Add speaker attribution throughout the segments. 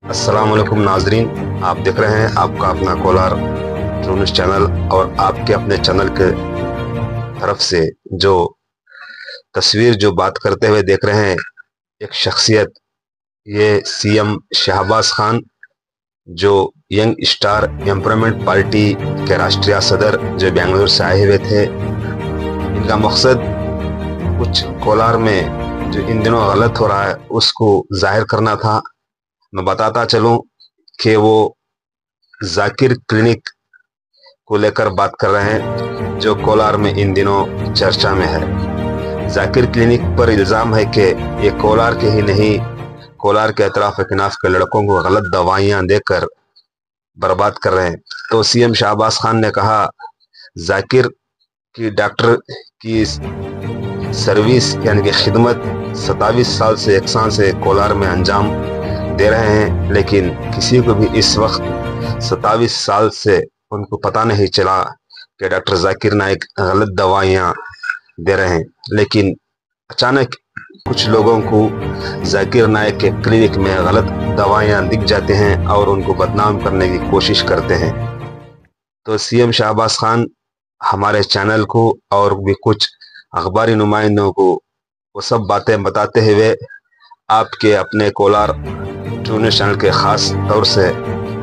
Speaker 1: अस्सलाम वालेकुम नाजरीन, आप देख रहे हैं आपका अपना कोलार ट्रू न्यूज़ चैनल। और आपके अपने चैनल के तरफ से जो तस्वीर जो बात करते हुए देख रहे हैं, एक शख्सियत, ये सीएम शहबाज खान जो यंग स्टार एम्पावरमेंट पार्टी के राष्ट्रीय सदर जो बेंगलुरु से आए हुए थे। इनका मकसद कुछ कोलार में जो इन दिनों गलत हो रहा है उसको जाहिर करना था। मैं बताता चलूं कि वो जाकिर क्लिनिक को लेकर बात कर रहे हैं जो कोलार में इन दिनों चर्चा में है। जाकिर क्लिनिक पर इल्ज़ाम है कि ये कोलार के ही नहीं, कोलार के अतराफ किनाफ के लड़कों को गलत दवाइयां देकर बर्बाद कर रहे हैं। तो सीएम शहबाज खान ने कहा जाकिर की डॉक्टर की सर्विस यानी कि खिदमत 27 साल से यकसान से कोलार में अंजाम दे रहे हैं, लेकिन किसी को भी इस वक्त 27 साल से उनको पता नहीं चला कि डॉक्टर जाकिर नाइक गलत दवाइयां दे रहे हैं। लेकिन अचानक कुछ लोगों को जाकिर नाइक के क्लिनिक में गलत दवाइयां दिख जाते हैं और उनको बदनाम करने की कोशिश करते हैं। तो सीएम शहबाज खान हमारे चैनल को और भी कुछ अखबारी नुमाइंदों को वो सब बातें बताते हुए आपके अपने कोलार ट्रू न्यूज़ चैनल के खास तौर से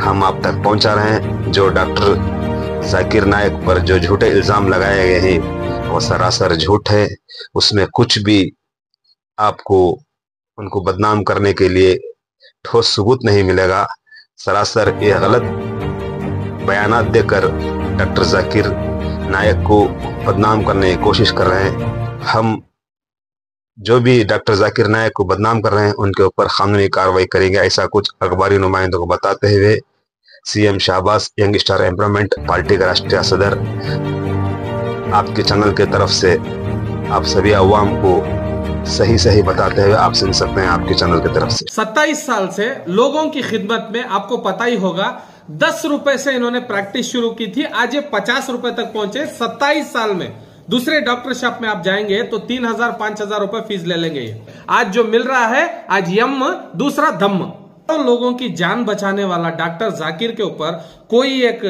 Speaker 1: हम आप तक पहुंचा रहे हैं। जो डॉक्टर जाकिर नाइक पर जो झूठे इल्ज़ाम लगाए गए हैं वो सरासर झूठ है। उसमें कुछ भी आपको उनको बदनाम करने के लिए ठोस सबूत नहीं मिलेगा। सरासर ये गलत बयानात देकर डॉक्टर जाकिर नाइक को बदनाम करने की कोशिश कर रहे हैं। हम जो भी डॉक्टर जाकिर नाइक को बदनाम कर रहे हैं उनके ऊपर कानूनी कार्रवाई करेंगे, ऐसा कुछ अखबारी नुमाइंदों को बताते हुए CM Shahbaz young star empowerment party का राष्ट्रीय सदर आपके चैनल के तरफ से आप सभी अवाम को सही बताते हुए आप सुन सकते हैं आपके चैनल की तरफ से।
Speaker 2: 27 साल से लोगों की खिदमत में, आपको पता ही होगा 10 रुपए से इन्होंने प्रैक्टिस शुरू की थी, आज ये 50 रुपए तक पहुंचे 27 साल में। दूसरे डॉक्टर शॉप में आप जाएंगे तो 3000-5000 रुपए फीस ले लेंगे। आज जो मिल रहा है, आज यम दूसरा धम्म। तो लोगों की जान बचाने वाला डॉक्टर जाकिर के ऊपर कोई एक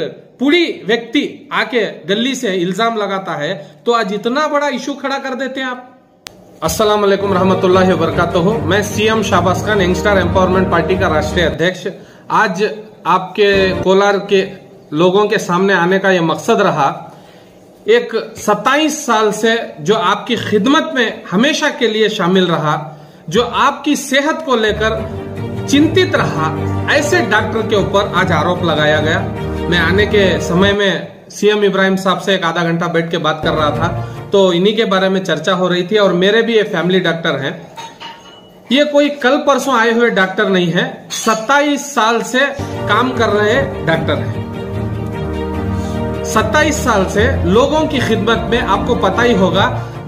Speaker 2: पुड़ी व्यक्ति आके गली से इल्जाम लगाता है तो आज इतना बड़ा इशू खड़ा कर देते हैं आप। अस्सलाम वालेकुम रहमतुल्लाहि व बरकातुहू। मैं CM Shahbaz Khan youngster empowerment party का राष्ट्रीय अध्यक्ष। आज आपके कोलार के लोगों के सामने आने का यह मकसद रहा, एक 27 साल से जो आपकी खिदमत में हमेशा के लिए शामिल रहा, जो आपकी सेहत को लेकर चिंतित रहा, ऐसे डॉक्टर के ऊपर आज आरोप लगाया गया। मैं आने के समय में सीएम इब्राहिम साहब से एक आधा घंटा बैठ के बात कर रहा था तो इन्हीं के बारे में चर्चा हो रही थी। और मेरे भी ये फैमिली डॉक्टर हैं, ये कोई कल परसों आए हुए डॉक्टर नहीं है, 27 साल से काम कर रहे डॉक्टर हैं। 27 साल से लोगों की खिदमत में, आपको पता ही होगा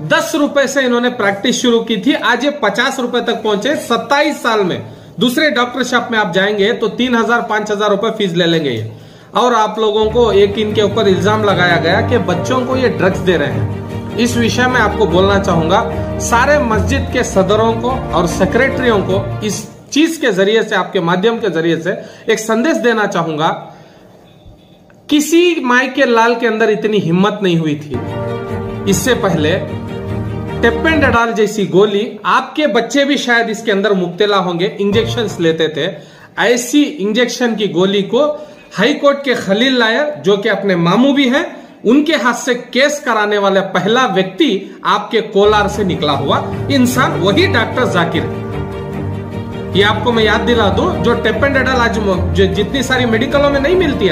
Speaker 2: 10 रुपए से इन्होंने प्रैक्टिस शुरू की थी, आज ये 50 रुपए तक पहुंचे 27 साल में। दूसरे डॉक्टर शॉप में आप जाएंगे तो 3000-5000 रुपए फीस ले लेंगे। और आप लोगों को एक इनके ऊपर इल्जाम लगाया गया कि बच्चों को ये ड्रग्स दे रहे हैं। इस विषय में आपको बोलना चाहूंगा, सारे मस्जिद के सदरों को और सेक्रेटरियों को इस चीज के जरिए से, आपके माध्यम के जरिए से एक संदेश देना चाहूंगा। किसी माई के लाल के अंदर इतनी हिम्मत नहीं हुई थी इससे पहले टेपेंडाडॉल जैसी गोली, आपके बच्चे भी शायद इसके अंदर मुब्तला होंगे, इंजेक्शंस लेते थे। ऐसी इंजेक्शन की गोली को हाई कोर्ट के खलील लायर, जो कि अपने मामू भी हैं, उनके हाथ से केस कराने वाला पहला व्यक्ति आपके कोलार से निकला हुआ इंसान वही डॉक्टर जाकिर। ये आपको मैं याद दिला दूं, जो टेपेंडाडॉल आज जो जितनी सारी मेडिकलों में नहीं मिलती,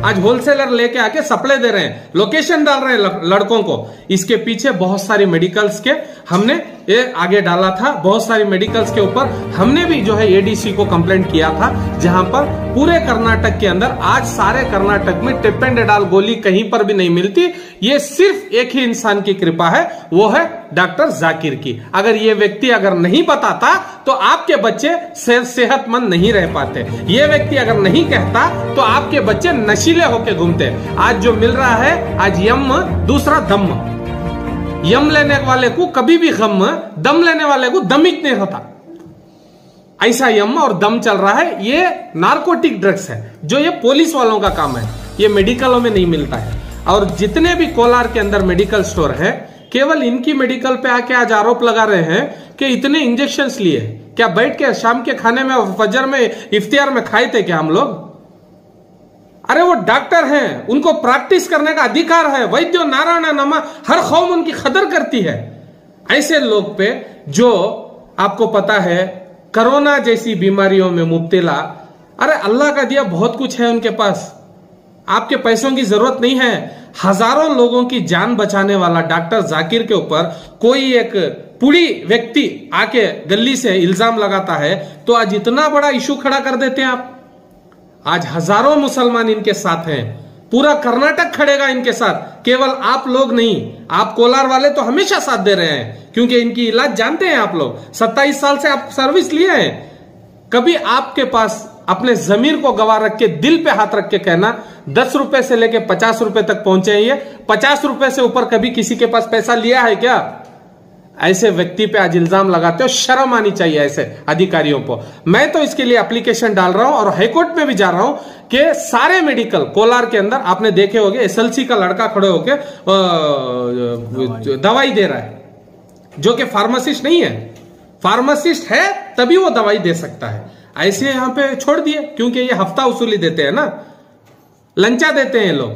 Speaker 2: आज होलसेलर लेके आके सप्लाई दे रहे हैं, लोकेशन डाल रहे हैं लड़कों को। इसके पीछे बहुत सारी मेडिकल्स के हमने ये आगे डाला था। बहुत सारी मेडिकल्स के ऊपर हमने भी जो है एडीसी को कंप्लेंट किया था, जहां पर पूरे कर्नाटक के अंदर, आज सारे कर्नाटक में टेपेंडाडॉल गोली कहीं पर भी नहीं मिलती। ये सिर्फ एक ही इंसान की कृपा है, वो है डॉक्टर जाकिर की। अगर ये व्यक्ति अगर नहीं बताता तो आपके बच्चे सेहतमंद नहीं रह पाते। ये व्यक्ति अगर नहीं कहता तो आपके बच्चे नशीले होके घूमते। आज जो मिल रहा है, आज यम दूसरा धम्म। यम लेने वाले को कभी भी गम, दम लेने वाले को दमिक नहीं होता। ISIM और दम चल रहा है। ये नार्कोटिक ड्रग्स है, जो ये पुलिस वालों का काम है, ये मेडिकलों में नहीं मिलता है। और जितने भी कोलार के अंदर मेडिकल स्टोर है, केवल इनकी मेडिकल पे आके आज आरोप लगा रहे हैं कि इतने इंजेक्शंस लिए। क्या बैठ के शाम के खाने में, फजर में, इफ्तियार में खाए थे क्या हम लोग? अरे वो डॉक्टर हैं, उनको प्रैक्टिस करने का अधिकार है। वैद्यो नारायण नमा, हर कौम उनकी कदर करती है। ऐसे लोग पे जो आपको पता है कोरोना जैसी बीमारियों में मुब्तला, अरे अल्लाह का दिया बहुत कुछ है उनके पास, आपके पैसों की जरूरत नहीं है। हजारों लोगों की जान बचाने वाला डॉक्टर जाकिर के ऊपर कोई एक पुड़ी व्यक्ति आके गली से इल्जाम लगाता है, तो आज इतना बड़ा इशू खड़ा कर देते हैं आप। आज हजारों मुसलमान इनके साथ हैं, पूरा कर्नाटक खड़ेगा इनके साथ, केवल आप लोग नहीं। आप कोलार वाले तो हमेशा साथ दे रहे हैं, क्योंकि इनकी इलाज जानते हैं आप लोग। 27 साल से आप सर्विस लिए हैं। कभी आपके पास अपने जमीर को गवा रख के, दिल पे हाथ रख के कहना 10 रुपए से लेके 50 रुपए तक पहुंचे हैं ये, 50 रुपए से ऊपर कभी किसी के पास पैसा लिया है क्या? ऐसे व्यक्ति पे आज इल्जाम लगाते हो, शर्म आनी चाहिए ऐसे अधिकारियों को। मैं तो इसके लिए एप्लीकेशन डाल रहा हूं और हाईकोर्ट में भी जा रहा हूं कि सारे मेडिकल कोलार के अंदर, आपने देखे होंगे SLC का लड़का खड़े होके दवाई दे रहा है, जो कि फार्मासिस्ट नहीं है। फार्मासिस्ट है तभी वो दवाई दे सकता है। ऐसे यहां पे छोड़ दिए, क्योंकि ये हफ्ता वसूली देते हैं ना, लंचा देते हैं लोग,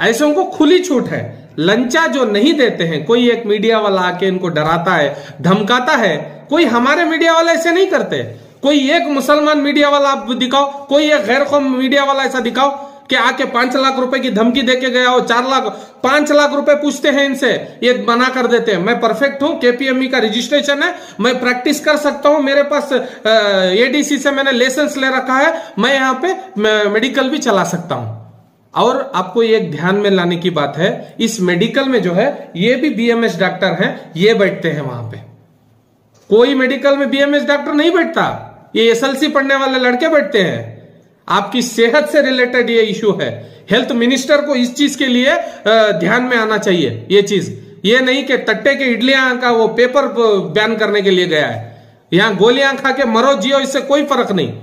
Speaker 2: ऐसे उनको खुली छूट है। लंचा जो नहीं देते हैं, कोई एक मीडिया वाला आके इनको डराता है, धमकाता है। कोई हमारे मीडिया वाला ऐसे नहीं करते। कोई एक मुसलमान मीडिया वाला आप दिखाओ, कोई एक गैर कौम मीडिया वाला ऐसा दिखाओ कि आके 5 लाख रुपए की धमकी देके गया हो, 4 लाख 5 लाख रुपए पूछते हैं इनसे, ये मना कर देते हैं। मैं परफेक्ट हूं, KPME का रजिस्ट्रेशन है, मैं प्रैक्टिस कर सकता हूं, मेरे पास ADC से मैंने लाइसेंस ले रखा है, मैं यहां पे मेडिकल भी चला सकता हूं। और आपको एक ध्यान में लाने की बात है, इस मेडिकल में जो है ये भी BMS डॉक्टर हैं, ये बैठते हैं वहां पे। कोई मेडिकल में BMS डॉक्टर नहीं बैठता, ये SLC पढ़ने वाले लड़के बैठते हैं। आपकी सेहत से रिलेटेड ये इशू है। हेल्थ मिनिस्टर को इस चीज के लिए ध्यान में आना चाहिए। ये चीज ये नहीं कि तट्टे के इडलियां का वो पेपर बैन करने के लिए गया है। यहां गोलियां खा के मरो जियो, इससे कोई फर्क नहीं।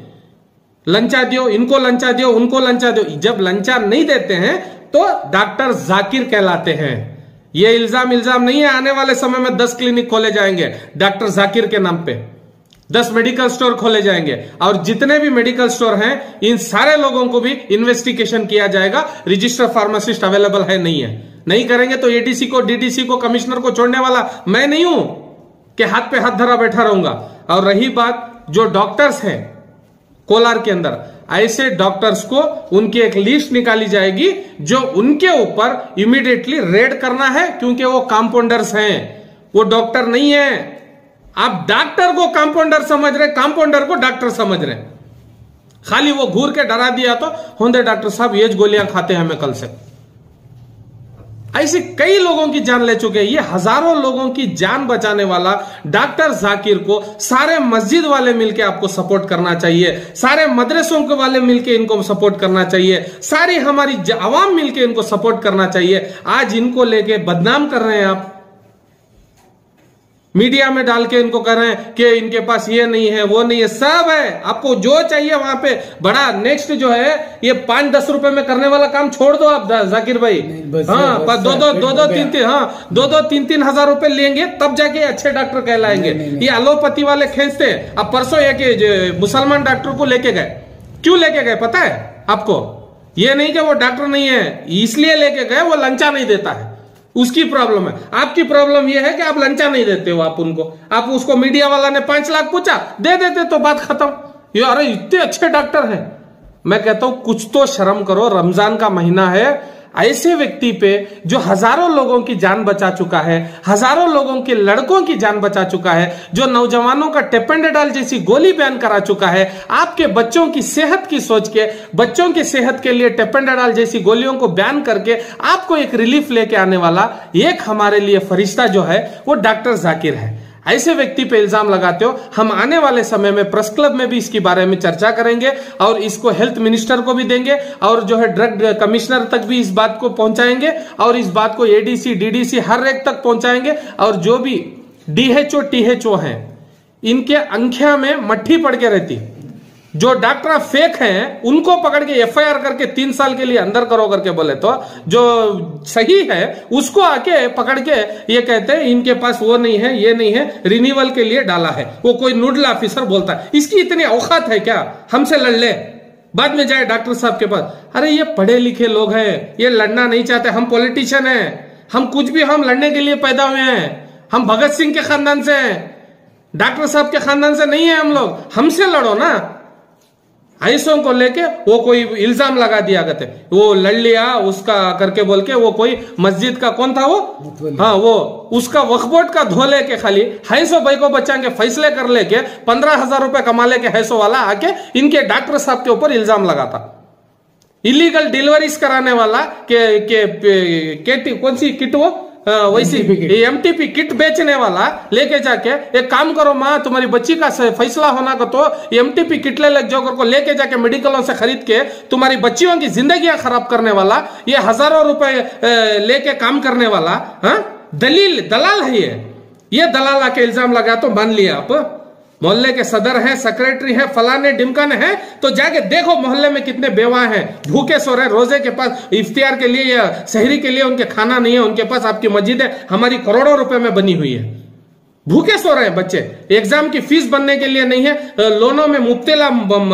Speaker 2: लंचा दियो, इनको लंचा दियो, उनको लंचा दियो। जब लंचा नहीं देते हैं तो डॉक्टर जाकिर कहलाते हैं। ये इल्जाम नहीं है। आने वाले समय में 10 क्लिनिक खोले जाएंगे डॉक्टर जाकिर के नाम पे, 10 मेडिकल स्टोर खोले जाएंगे। और जितने भी मेडिकल स्टोर हैं, इन सारे लोगों को भी इन्वेस्टिगेशन किया जाएगा। रजिस्टर फार्मासिस्ट अवेलेबल है नहीं है, नहीं करेंगे तो ADC को, DDC को, कमिश्नर को छोड़ने वाला मैं नहीं हूं कि हाथ पे हाथ धरा बैठा रहूंगा। और रही बात जो डॉक्टर्स हैं कोलार के अंदर, ऐसे डॉक्टर्स को उनकी एक लिस्ट निकाली जाएगी जो उनके ऊपर इमीडिएटली रेड करना है, क्योंकि वो कंपाउंडर्स हैं, वो डॉक्टर नहीं है। आप डॉक्टर को कंपाउंडर समझ रहे, कंपाउंडर को डॉक्टर समझ रहे। खाली वो घूर के डरा दिया तो होंदे डॉक्टर साहब ये गोलियां खाते हैं हमें कल से। ऐसे कई लोगों की जान ले चुके हैं। ये हजारों लोगों की जान बचाने वाला डॉक्टर जाकिर को सारे मस्जिद वाले मिलके आपको सपोर्ट करना चाहिए, सारे मदरसों के वाले मिलके इनको सपोर्ट करना चाहिए, सारी हमारी आवाम मिलके इनको सपोर्ट करना चाहिए। आज इनको लेके बदनाम कर रहे हैं आप, मीडिया में डाल के इनको कर रहे हैं कि इनके पास ये नहीं है, वो नहीं है, सब है। आपको जो चाहिए वहां पे बड़ा नेक्स्ट जो है ये 5-10 रुपए में करने वाला काम छोड़ दो आप जाकिर भाई। हाँ, 2-2-3-3 हजार रुपए लेंगे तब जाके अच्छे डॉक्टर कहलाएंगे। ये एलोपैथी वाले खींचते। अब परसों एक मुसलमान डॉक्टर को लेके गए, क्यों लेके गए पता है आपको? ये नहीं कि वो डॉक्टर नहीं है, इसलिए लेके गए वो लंचा नहीं देता है, उसकी प्रॉब्लम है। आपकी प्रॉब्लम यह है कि आप लंचा नहीं देते हो। आप उनको, आप उसको मीडिया वाला ने 5 लाख पूछा, दे देते तो बात खत्म। ये अरे इतने अच्छे डॉक्टर हैं। मैं कहता हूं कुछ तो शर्म करो, रमजान का महीना है। ऐसे व्यक्ति पे जो हजारों लोगों की जान बचा चुका है, हजारों लोगों के लड़कों की जान बचा चुका है, जो नौजवानों का टेपेंडेडाल जैसी गोली बैन करा चुका है, आपके बच्चों की सेहत की सोच के, बच्चों की सेहत के लिए टेपेंडेडाल जैसी गोलियों को बैन करके आपको एक रिलीफ लेके आने वाला एक हमारे लिए फरिश्ता जो है वो डॉक्टर जाकिर है। ऐसे व्यक्ति पे इल्जाम लगाते हो। हम आने वाले समय में प्रेस क्लब में भी इसके बारे में चर्चा करेंगे और इसको हेल्थ मिनिस्टर को भी देंगे और जो है ड्रग कमिश्नर तक भी इस बात को पहुंचाएंगे और इस बात को ADC, DDC हर एक तक पहुंचाएंगे। और जो भी DHO, THO हैं, इनके अंख्या में मट्ठी पड़ के रहती। जो डॉक्टर फेक हैं उनको पकड़ के एफआईआर करके 3 साल के लिए अंदर करो करके बोले, तो जो सही है उसको आके पकड़ के ये कहते हैं इनके पास वो नहीं है, ये नहीं है, रिन्यूअल के लिए डाला है। वो कोई नोडल ऑफिसर बोलता है। इसकी इतनी औकात है क्या हमसे लड़ ले, बाद में जाए डॉक्टर साहब के पास? अरे ये पढ़े लिखे लोग हैं, ये लड़ना नहीं चाहते। हम पॉलिटिशियन हैं, हम कुछ भी, हम लड़ने के लिए पैदा हुए हैं। हम भगत सिंह के खानदान से हैं, डॉक्टर साहब के खानदान से नहीं है हम लोग। हमसे लड़ो ना। आइसों को लेके वो कोई इल्जाम लगा दिया करते, वो लड़ लिया उसका करके बोल के, वो कोई मस्जिद का कौन था वो, हाँ वो उसका वक्फ बोर्ड का धो लेके खाली हैसो भाई को बचा के फैसले कर लेके 15,000 रुपए कमा लेके हैसो वाला आके इनके डॉक्टर साहब के ऊपर इल्जाम लगाता। इलीगल डिलीवरीज कराने वाला कौन सी किट वो वैसी एमटीपी किट बेचने वाला लेके जाके, एक काम करो माँ तुम्हारी बच्ची का फैसला होना का तो एमटीपी किट ले लग जाओ को लेके जाके मेडिकलों से खरीद के तुम्हारी बच्चियों की जिंदगियां खराब करने वाला, ये हजारों रुपए लेके काम करने वाला, हाँ दलाल है ये दलाल आके इल्जाम लगा तो मान लिया आप। मोहल्ले के सदर हैं, सेक्रेटरी हैं, फलाने ढिमकाने हैं, तो जाके देखो मोहल्ले में कितने बेवा हैं, भूखे सो रहे, रोजे के पास इफ्तियार के लिए या सहरी के लिए उनके खाना नहीं है, उनके पास आपकी मस्जिद है हमारी करोड़ों रुपए में बनी हुई है, भूखे सो रहे हैं बच्चे, एग्जाम की फीस बनने के लिए नहीं है, लोनों में मुब्तला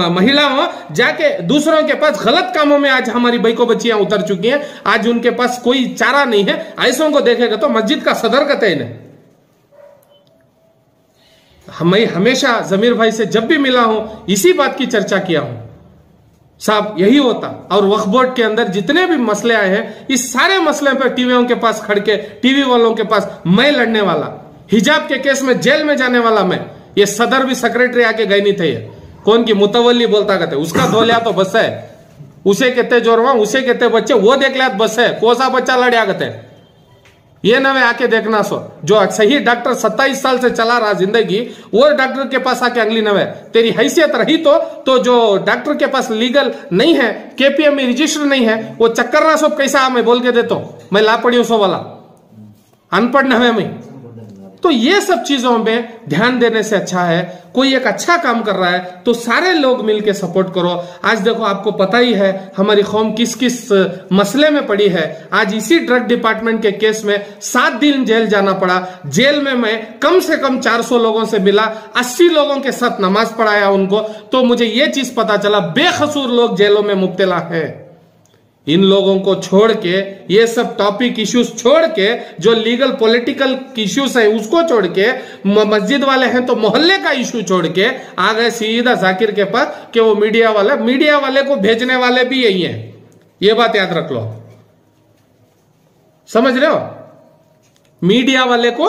Speaker 2: महिलाओं जाके दूसरों के पास गलत कामों में आज हमारी बैको बच्चियां उतर चुकी हैं, आज उनके पास कोई चारा नहीं है। ऐसों को देखेगा तो मस्जिद का सदर कहते हैं। मैं हमेशा जमीर भाई से जब भी मिला हूं इसी बात की चर्चा किया हूं, साहब यही होता। और वक्फ बोर्ड के अंदर जितने भी मसले आए हैं इस सारे मसले पर टीवियों के पास खड़ के, टीवी वालों के पास मैं लड़ने वाला, हिजाब के केस में जेल में जाने वाला मैं, ये सदर भी सेक्रेटरी आके गए नहीं थे, ये कौन की मुतवल्ली बोलता कहते, उसका धो लिया तो बस है, उसे कहते जोरवा, उसे कहते बच्चे, वो देख लिया बस है, कोसा बच्चा लड़िया कहते। ये नवे आके देखना सो जो सही डॉक्टर 27 साल से चला रहा जिंदगी, वो डॉक्टर के पास आके अगली नवे तेरी हैसियत रही तो जो डॉक्टर के पास लीगल नहीं है, केपीएम में रजिस्टर नहीं है, वो चक्कर ना सो कैसा मैं बोल के देता हूं, मैं लापड़ियों सो वाला अनपढ़ नवे में। तो ये सब चीजों में ध्यान देने से अच्छा है, कोई एक अच्छा काम कर रहा है तो सारे लोग मिलके सपोर्ट करो। आज देखो आपको पता ही है हमारी कौम किस किस मसले में पड़ी है। आज इसी ड्रग डिपार्टमेंट के केस में 7 दिन जेल जाना पड़ा। जेल में मैं कम से कम 400 लोगों से मिला, 80 लोगों के साथ नमाज पढ़ाया उनको, तो मुझे ये चीज पता चला बेकसूर लोग जेलों में मुब्तला है। इन लोगों को छोड़ के, ये सब टॉपिक इश्यूज छोड़ के, जो लीगल पॉलिटिकल इश्यूज है उसको छोड़ के, मस्जिद वाले हैं तो मोहल्ले का इश्यू छोड़ के आ गए सीधा जाकिर के पास कि वो मीडिया वाले को भेजने वाले भी यही हैं। ये बात याद रख लो, समझ रहे हो? मीडिया वाले को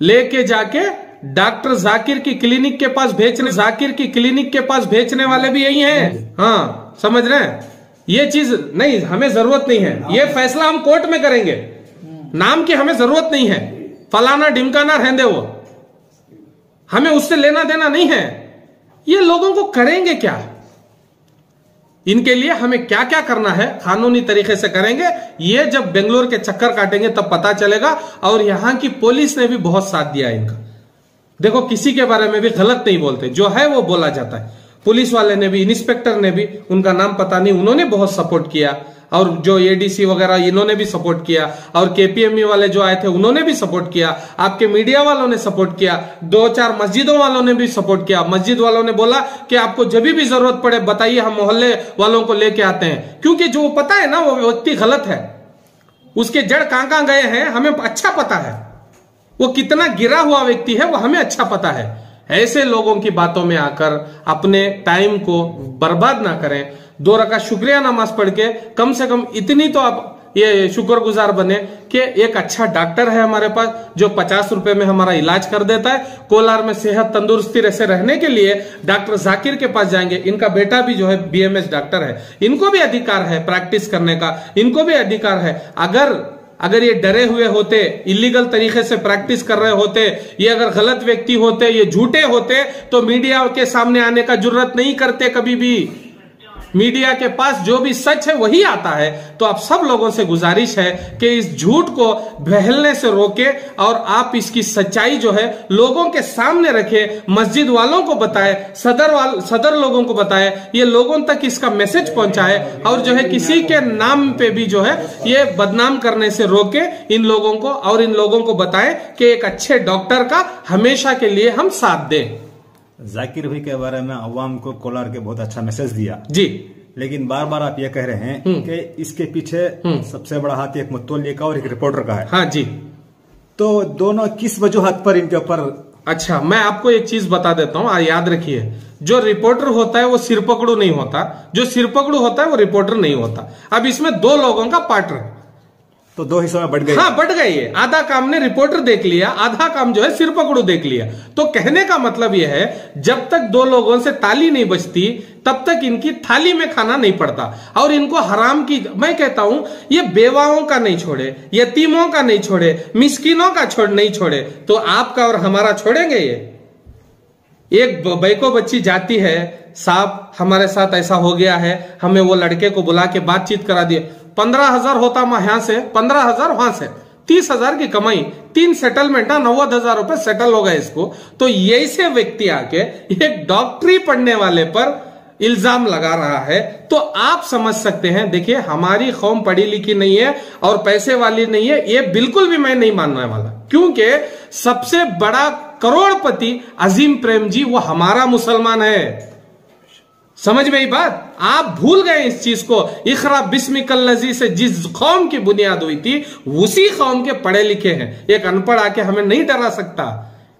Speaker 2: लेके जाके डॉक्टर जाकिर की क्लिनिक के पास भेजने वाले भी यही हैं। हाँ समझ रहे हैं? ये चीज नहीं, हमें जरूरत नहीं है, ये फैसला हम कोर्ट में करेंगे, नाम की हमें जरूरत नहीं है, फलाना ढिमकाना रहने वो, हमें उससे लेना देना नहीं है। ये लोगों को करेंगे क्या, इनके लिए हमें क्या क्या करना है कानूनी तरीके से करेंगे। ये जब बेंगलोर के चक्कर काटेंगे तब पता चलेगा। और यहां की पुलिस ने भी बहुत साथ दिया इनका। देखो किसी के बारे में भी गलत नहीं बोलते, जो है वो बोला जाता है। पुलिस वाले ने भी, इंस्पेक्टर ने भी, उनका नाम पता नहीं, उन्होंने बहुत सपोर्ट किया। और जो एडीसी वगैरह इन्होंने भी सपोर्ट किया, और केपीएमई वाले जो आए थे उन्होंने भी सपोर्ट किया, आपके मीडिया वालों ने सपोर्ट किया, 2-4 मस्जिदों वालों ने भी सपोर्ट किया। मस्जिद वालों ने बोला कि आपको जब भी जरूरत पड़े बताइए, हम मोहल्ले वालों को लेके आते हैं। क्योंकि जो पता है ना वो व्यक्ति गलत है, उसके जड़ कहां गए हैं हमें अच्छा पता है, वो कितना गिरा हुआ व्यक्ति है वो हमें अच्छा पता है। ऐसे लोगों की बातों में आकर अपने टाइम को बर्बाद ना करें। 2 रकात शुक्रिया नमाज पढ़ के कम से कम इतनी तो आप ये शुक्रगुजार बने कि एक अच्छा डॉक्टर है हमारे पास जो 50 रुपए में हमारा इलाज कर देता है। कोलार में सेहत तंदुरुस्ती से रहने के लिए डॉक्टर जाकिर के पास जाएंगे। इनका बेटा भी जो है बीएमएस डॉक्टर है, इनको भी अधिकार है प्रैक्टिस करने का, इनको भी अधिकार है। अगर ये डरे हुए होते, इलीगल तरीके से प्रैक्टिस कर रहे होते, ये अगर गलत व्यक्ति होते, ये झूठे होते, तो मीडिया के सामने आने का जरूरत नहीं करते कभी भी। मीडिया के पास जो भी सच है वही आता है। तो आप सब लोगों से गुजारिश है कि इस झूठ को बहलने से रोके और आप इसकी सच्चाई जो है लोगों के सामने रखे, मस्जिद वालों को बताए, सदर लोगों को बताए, ये लोगों तक इसका मैसेज पहुंचाए और जो है किसी के नाम पे भी जो है ये बदनाम करने से रोके इन लोगों को, और इन लोगों को बताए कि एक अच्छे डॉक्टर का हमेशा के लिए हम साथ दें।
Speaker 3: जाकिर भाई के बारे में अवाम को कोलार के बहुत अच्छा मैसेज दिया
Speaker 2: जी,
Speaker 3: लेकिन बार बार आप ये कह रहे हैं कि इसके पीछे सबसे बड़ा हाथ एक मुतवल्ली का और एक रिपोर्टर का है।
Speaker 2: हाँ जी।
Speaker 3: तो दोनों किस वजूहत पर इनके ऊपर? अच्छा,
Speaker 2: मैं आपको एक चीज बता देता हूँ, याद रखिए, जो रिपोर्टर होता है वो सिरपकड़ू नहीं होता, जो सिरपकड़ू होता है वो रिपोर्टर नहीं होता। अब इसमें दो लोगों का पार्टनर,
Speaker 3: तो दो हिस्सों में बढ़ गए।
Speaker 2: हाँ, बढ़ गई है। आधा काम ने रिपोर्टर देख लिया, आधा काम जो है सिरपकड़ू देख लिया। तो कहने का मतलब यह है, जब तक दो लोगों से ताली नहीं बचती तब तक इनकी थाली में खाना नहीं पड़ता। और इनको हराम की, मैं कहता हूं, ये बेवाओं का नहीं छोड़े, यतीमों का नहीं छोड़े, मिस्किनों का नहीं छोड़े, तो आपका और हमारा छोड़ेंगे? ये एक बैको बच्ची जाती है, साहब हमारे साथ ऐसा हो गया है, हमें वो लड़के को बुला के बातचीत करा दिए, 15,000 होता यहां से, 15,000 वहां से, 30,000 की कमाई, 3 सेटलमेंट, 90,000 रुपए सेटल हो गए इसको। तो यही से व्यक्ति आके एक डॉक्टरी पढ़ने वाले पर इल्जाम लगा रहा है, तो आप समझ सकते हैं। देखिए, हमारी कौम पढ़ी लिखी नहीं है और पैसे वाली नहीं है, ये बिल्कुल भी मैं नहीं मानने वाला, क्योंकि सबसे बड़ा करोड़पति अजीम प्रेम जी वो हमारा मुसलमान है। समझ में ही बात? आप भूल गए इस चीज को। इखरा बिस्मिकल्लज़ी से जिस कौम की बुनियाद हुई थी उसी कौम के पढ़े लिखे हैं। एक अनपढ़ आके हमें नहीं डरा सकता,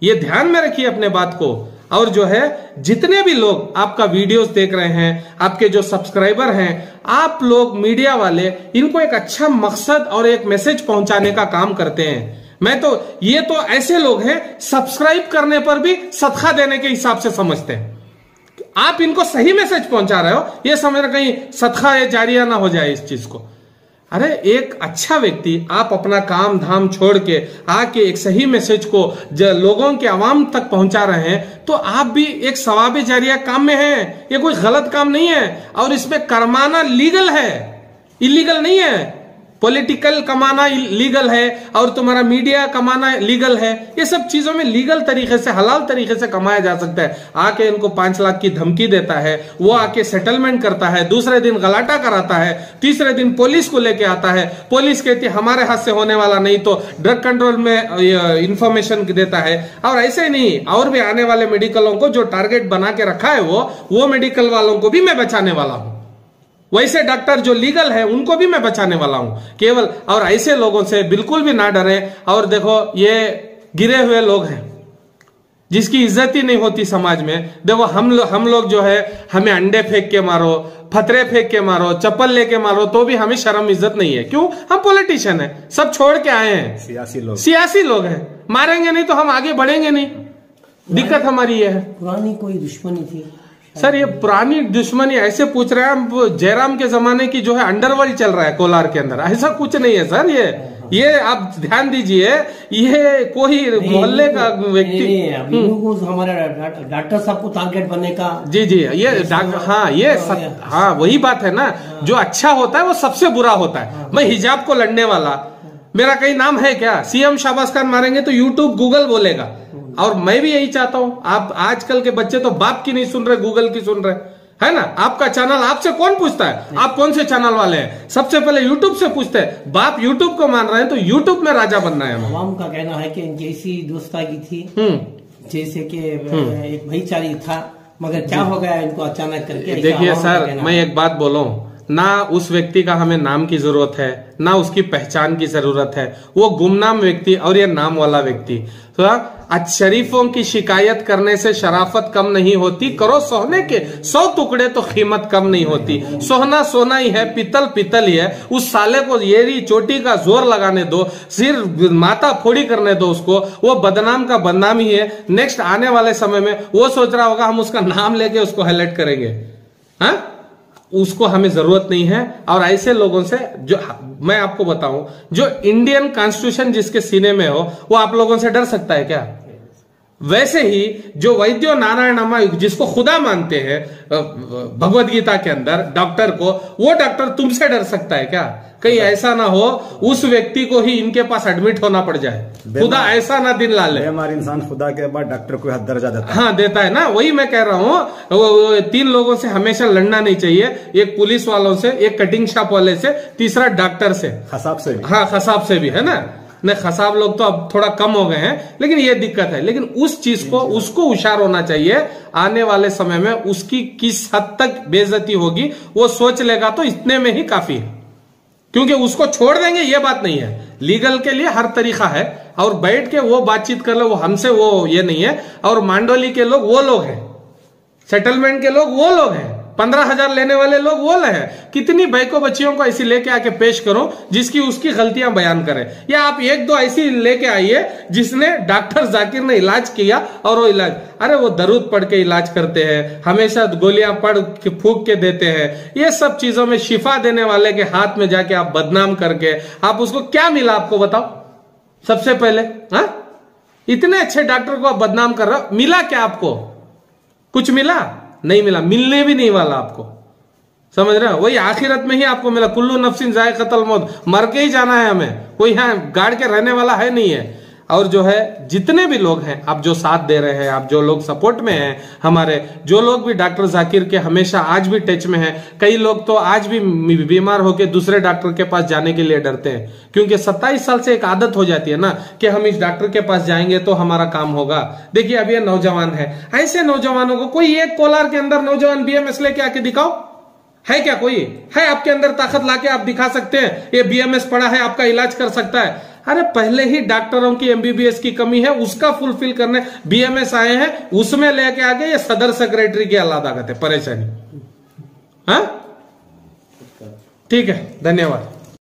Speaker 2: ये ध्यान में रखिए अपने बात को। और जो है, जितने भी लोग आपका वीडियोस देख रहे हैं, आपके जो सब्सक्राइबर हैं, आप लोग मीडिया वाले, इनको एक अच्छा मकसद और एक मैसेज पहुंचाने का काम करते हैं। ये तो ऐसे लोग हैं, सब्सक्राइब करने पर भी सदका देने के हिसाब से समझते हैं। आप इनको सही मैसेज पहुंचा रहे हो, ये समझ रहे कहीं सदका या जारिया ना हो जाए इस चीज को। अरे एक अच्छा व्यक्ति, आप अपना काम धाम छोड़ के आके एक सही मैसेज को लोगों के आवाम तक पहुंचा रहे हैं, तो आप भी एक सवाब जारिया काम में हैं। ये कोई गलत काम नहीं है, और इसमें कमाना लीगल है, इलीगल नहीं है। पॉलिटिकल कमाना लीगल है और तुम्हारा मीडिया कमाना लीगल है। ये सब चीजों में लीगल तरीके से, हलाल तरीके से कमाया जा सकता है। आके इनको 5 लाख की धमकी देता है, वो आके सेटलमेंट करता है, दूसरे दिन गलाटा कराता है, तीसरे दिन पुलिस को लेके आता है, पुलिस कहती है हमारे हाथ से होने वाला नहीं, तो ड्रग कंट्रोल में इंफॉर्मेशन देता है। और ऐसे ही नहीं, और भी आने वाले मेडिकलों को जो टारगेट बना के रखा है वो मेडिकल वालों को भी मैं बचाने वाला हूं। वैसे डॉक्टर जो लीगल है उनको भी मैं बचाने वाला हूं केवल। और ऐसे लोगों से बिल्कुल भी ना डरे। और देखो, ये गिरे हुए लोग हैं जिसकी इज्जत ही नहीं होती समाज में। देखो, हम लोग जो है, हमें अंडे फेंक के मारो, फतरे फेंक के मारो, चप्पल लेके मारो, तो भी हमें शर्म इज्जत नहीं है। क्यों? हम पॉलिटिशियन है, सब छोड़ के आए हैं, सियासी लोग हैं। मारेंगे नहीं तो हम आगे बढ़ेंगे नहीं। दिक्कत हमारी ये है।
Speaker 4: पुरानी कोई दुश्मनी थी
Speaker 2: सर? ये पुरानी दुश्मनी ऐसे पूछ रहे हैं, जयराम के जमाने की जो है अंडरवर्ल्ड चल रहा है कोलार के अंदर, ऐसा कुछ नहीं है सर। ये आप ध्यान दीजिए, ये कोई मोहल्ले का व्यक्ति
Speaker 4: हमारे डॉक्टर साहब को टारगेट बनने का।
Speaker 2: जी, ये हाँ वही बात है ना। जो अच्छा होता है वो सबसे बुरा होता है। मैं हिजाब को लड़ने वाला, मेरा कहीं नाम है क्या? सीएम शाहबाज खान मारेंगे तो यूट्यूब गूगल बोलेगा। और मैं भी यही चाहता हूं। आप आजकल के बच्चे तो बाप की नहीं सुन रहे, गूगल की सुन रहे, है ना। आपका चैनल आपसे कौन पूछता है? आप कौन से चैनल वाले हैं? सबसे पहले यूट्यूब से पूछते हैं। बाप यूट्यूब को मान रहे हैं तो यूट्यूब में राजा बनना है।
Speaker 4: आवाम का कहना है कि जैसी दोस्तागी थी, जैसे कि एक भाईचारी था, मगर क्या हो गया इनको अचानक करके।
Speaker 2: देखिए सर, मैं एक बात बोलूं, ना उस व्यक्ति का हमें नाम की जरूरत है, ना उसकी पहचान की जरूरत है। वो गुमनाम व्यक्ति और ये नाम वाला व्यक्ति। तो शरीफों की शिकायत करने से शराफत कम नहीं होती। करो सोने के 100 टुकड़े तो कीमत कम नहीं होती। सोना सोना ही है, पितल पितल ही है। उस साले को येरी चोटी का जोर लगाने दो, सिर माथा फोड़ी करने दो उसको। वो बदनाम का बदनाम ही है। नेक्स्ट आने वाले समय में वो सोच रहा होगा हम उसका नाम लेके उसको हाईलाइट करेंगे। हाँ, उसको हमें जरूरत नहीं है। और ऐसे लोगों से, जो मैं आपको बताऊं, जो इंडियन कॉन्स्टिट्यूशन जिसके सीने में हो, वो आप लोगों से डर सकता है क्या? वैसे ही जो वैद्यो नारायणम जिसको खुदा मानते हैं भगवत गीता के अंदर डॉक्टर को, वो डॉक्टर तुमसे डर सकता है क्या? कहीं ऐसा ना हो उस व्यक्ति को ही इनके पास एडमिट होना पड़ जाए, खुदा ऐसा ना दिन ला ले।
Speaker 3: हमारे इंसान खुदा के बाद डॉक्टर को हद दर्जा देता है।
Speaker 2: हाँ देता है ना, वही मैं कह रहा हूँ। 3 लोगों से हमेशा लड़ना नहीं चाहिए, एक पुलिस वालों से, एक कटिंग शॉप वाले से, तीसरा डॉक्टर से,
Speaker 3: खसाब से भी।
Speaker 2: हाँ खसाब से भी, है ना। नहीं खसाब लोग तो अब थोड़ा कम हो गए हैं, लेकिन ये दिक्कत है। लेकिन उस चीज को उसको होशियार होना चाहिए, आने वाले समय में उसकी किस हद तक बेइज्जती होगी वो सोच लेगा तो इतने में ही काफी है। क्योंकि उसको छोड़ देंगे ये बात नहीं है, लीगल के लिए हर तरीका है, और बैठ के वो बातचीत कर लो, वो हमसे वो ये नहीं है। और मांडोली के लोग वो लोग हैं, सेटलमेंट के लोग वो लोग हैं, 15,000 लेने वाले लोग वो हैं। कितनी बैको बच्चियों को ऐसी लेके आके पेश करो जिसकी उसकी गलतियां बयान करे, या आप 1-2 ऐसी लेके आइए जिसने डॉक्टर जाकिर ने इलाज किया और वो इलाज, अरे वो दरूद पढ़ के इलाज करते हैं, हमेशा गोलियां पढ़ के फूंक के देते हैं। ये सब चीजों में शिफा देने वाले के हाथ में जाके आप बदनाम करके आप उसको क्या मिला आपको बताओ सबसे पहले? हाँ, इतने अच्छे डॉक्टर को आप बदनाम कर रहे हो, मिला क्या आपको? कुछ मिला? नहीं मिला, मिलने भी नहीं वाला आपको, समझ रहे हो? वही आखिरत में ही आपको मिला, कुल्लू नफ्सिन जायक़तुल मौत, मर के ही जाना है हमें, कोई यहाँ गाड़ के रहने वाला है नहीं है। और जो है जितने भी लोग हैं, आप जो साथ दे रहे हैं, आप जो लोग सपोर्ट में हैं हमारे, जो लोग भी डॉक्टर जाकिर के हमेशा आज भी टच में हैं, कई लोग तो आज भी बीमार होकर दूसरे डॉक्टर के पास जाने के लिए डरते हैं, क्योंकि 27 साल से एक आदत हो जाती है ना कि हम इस डॉक्टर के पास जाएंगे तो हमारा काम होगा। देखिए अब ये नौजवान है, ऐसे नौजवानों को कोई एक कोलार के अंदर नौजवान BMS लेके आके दिखाओ, है क्या? कोई है आपके अंदर ताकत लाके आप दिखा सकते हैं ये BMS पढ़ा है, आपका इलाज कर सकता है? अरे पहले ही डॉक्टरों की MBBS की कमी है, उसका फुलफिल करने BMS आए हैं, उसमें लेके आगे ये सदर सेक्रेटरी की अलादागत है परेशानी। हाँ ठीक है, धन्यवाद।